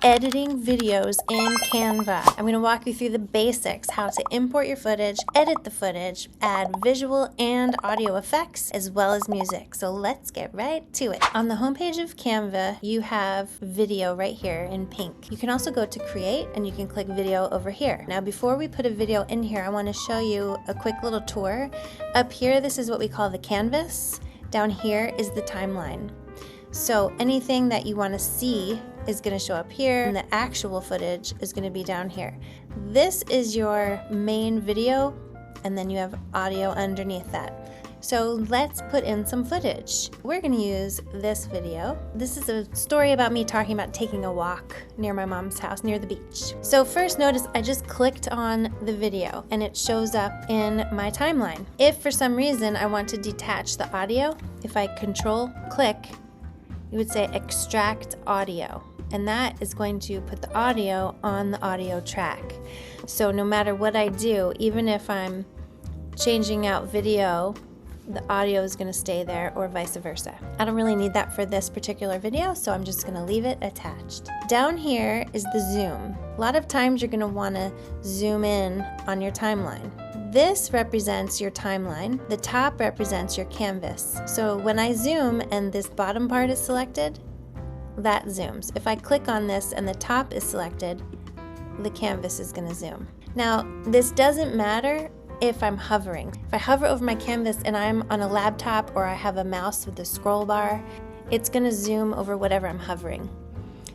editing videos in Canva. I'm going to walk you through the basics, how to import your footage, edit the footage, add visual and audio effects, as well as music. So let's get right to it. On the homepage of Canva, you have video right here in pink. You can also go to create and you can click video over here. Now before we put a video in here, I want to show you a quick little tour. Up here, this is what we call the canvas. Down here is the timeline. So anything that you want to see is going to show up here, and the actual footage is going to be down here. This is your main video, and then you have audio underneath that. So let's put in some footage. We're going to use this video. This is a story about me talking about taking a walk near my mom's house, near the beach. So first notice I just clicked on the video and it shows up in my timeline. If for some reason I want to detach the audio, if I control click, you would say extract audio, and that is going to put the audio on the audio track. So no matter what I do, even if I'm changing out video, the audio is going to stay there, or vice versa. I don't really need that for this particular video, so I'm just going to leave it attached. Down here is the zoom. A lot of times you're going to want to zoom in on your timeline. This represents your timeline. The top represents your canvas. So when I zoom and this bottom part is selected, that zooms. If I click on this and the top is selected, the canvas is going to zoom. Now, this doesn't matter if I'm hovering. If I hover over my canvas and I'm on a laptop or I have a mouse with a scroll bar, it's going to zoom over whatever I'm hovering.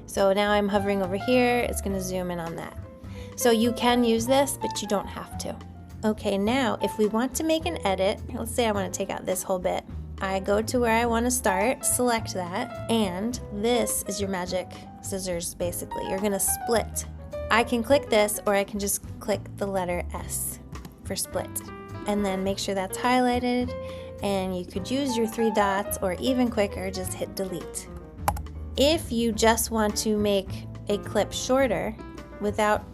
So now I'm hovering over here, it's going to zoom in on that. So you can use this, but you don't have to. Okay, now if we want to make an edit, let's say I want to take out this whole bit. I go to where I want to start, select that, and this is your magic scissors basically. You're going to split. I can click this or I can just click the letter S for split. And then make sure that's highlighted, and you could use your 3 dots, or even quicker, just hit delete. If you just want to make a clip shorter without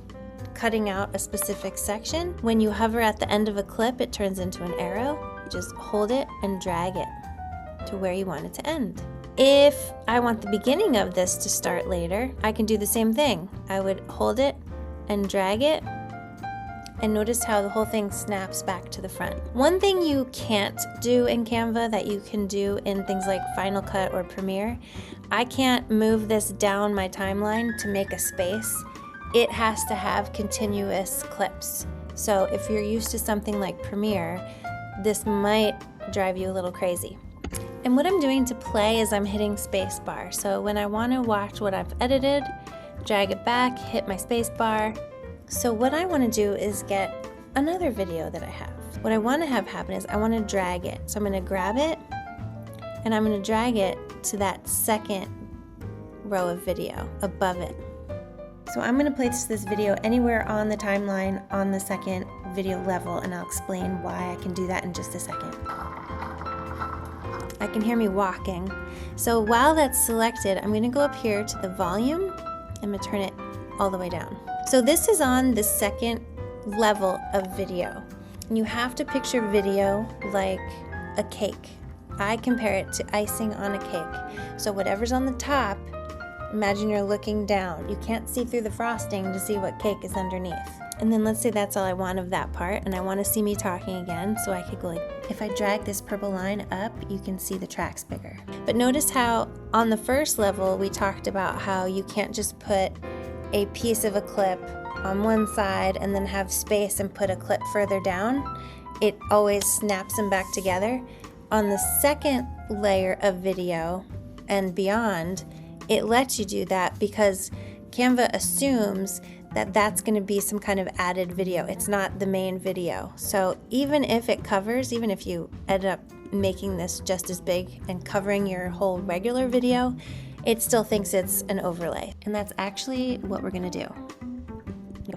cutting out a specific section, when you hover at the end of a clip, it turns into an arrow. Just hold it and drag it to where you want it to end. If I want the beginning of this to start later, I can do the same thing. I would hold it and drag it, and notice how the whole thing snaps back to the front. One thing you can't do in Canva that you can do in things like Final Cut or Premiere, I can't move this down my timeline to make a space. It has to have continuous clips. So if you're used to something like Premiere, this might drive you a little crazy. And what I'm doing to play is I'm hitting space bar. So when I want to watch what I've edited, drag it back, hit my space bar. So what I want to do is get another video that I have. What I want to have happen is I want to drag it. So I'm going to grab it and I'm going to drag it to that second row of video above it. So I'm going to place this video anywhere on the timeline on the second video level, and I'll explain why I can do that in just a second. I can hear me walking. So while that's selected, I'm going to go up here to the volume. I'm going to turn it all the way down. So this is on the second level of video. And you have to picture video like a cake. I compare it to icing on a cake. So whatever's on the top, imagine you're looking down. You can't see through the frosting to see what cake is underneath. And then let's say that's all I want of that part, and I want to see me talking again, so I could go like, if I drag this purple line up, you can see the tracks bigger. But notice how on the first level, we talked about how you can't just put a piece of a clip on one side and then have space and put a clip further down. It always snaps them back together. On the second layer of video and beyond, it lets you do that because Canva assumes that that's going to be some kind of added video. It's not the main video. So even if it covers, even if you end up making this just as big and covering your whole regular video, it still thinks it's an overlay. And that's actually what we're going to do.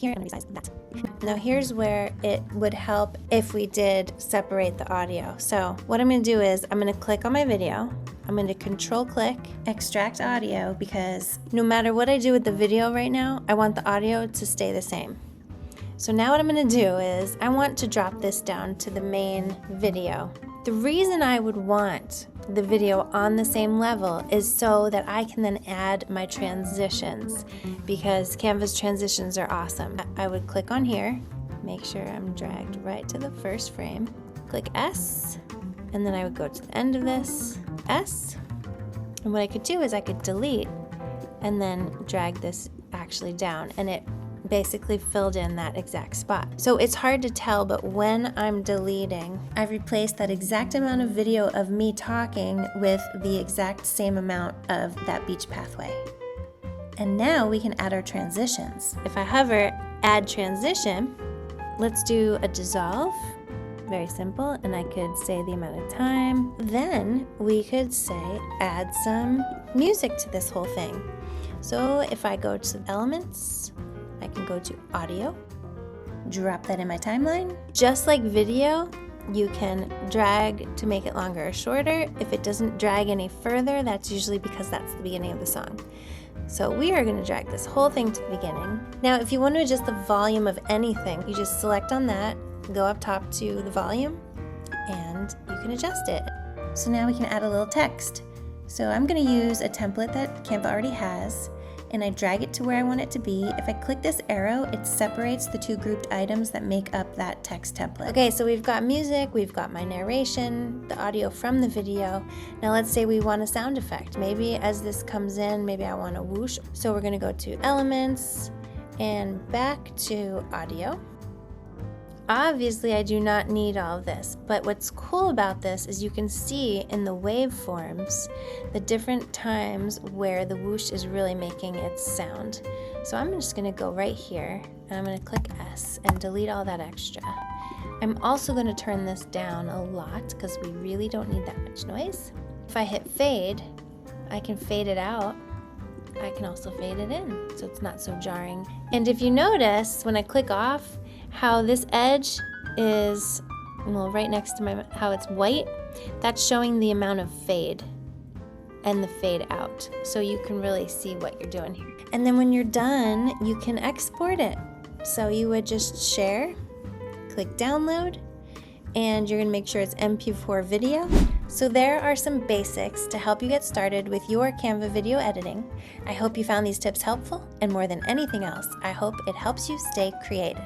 Here, I'm going to resize that. Now here's where it would help if we did separate the audio. So what I'm going to do is I'm going to click on my video. I'm going to control click, extract audio, because no matter what I do with the video right now, I want the audio to stay the same. So now what I'm going to do is I want to drop this down to the main video. The reason I would want the video on the same level is so that I can then add my transitions, because Canva's transitions are awesome. I would click on here, make sure I'm dragged right to the first frame, click S, and then I would go to the end of this, S, and what I could do is I could delete and then drag this actually down, and it basically filled in that exact spot. So it's hard to tell, but when I'm deleting, I've replaced that exact amount of video of me talking with the exact same amount of that beach pathway. And now we can add our transitions. If I hover add transition, let's do a dissolve. Very simple, and I could say the amount of time. Then we could say add some music to this whole thing. So if I go to elements, I can go to audio, drop that in my timeline. Just like video, you can drag to make it longer or shorter. If it doesn't drag any further, that's usually because that's the beginning of the song. So we are going to drag this whole thing to the beginning. Now, if you want to adjust the volume of anything, you just select on that, go up top to the volume, and you can adjust it. So now we can add a little text. So I'm going to use a template that Canva already has, and I drag it to where I want it to be. If I click this arrow, it separates the two grouped items that make up that text template. Okay, so we've got music, we've got my narration, the audio from the video. Now let's say we want a sound effect. Maybe as this comes in, maybe I want a whoosh. So we're gonna go to elements and back to audio. Obviously, I do not need all of this, but what's cool about this is you can see in the waveforms the different times where the whoosh is really making its sound. So I'm just going to go right here, and I'm going to click S and delete all that extra. I'm also going to turn this down a lot because we really don't need that much noise. If I hit fade, I can fade it out. I can also fade it in, so it's not so jarring. And if you notice, when I click off, how this edge is, well, right next to how it's white, that's showing the amount of fade and the fade out. So you can really see what you're doing here. And then when you're done, you can export it. So you would just share, click download, and you're gonna make sure it's MP4 video. So there are some basics to help you get started with your Canva video editing. I hope you found these tips helpful, and more than anything else, I hope it helps you stay creative.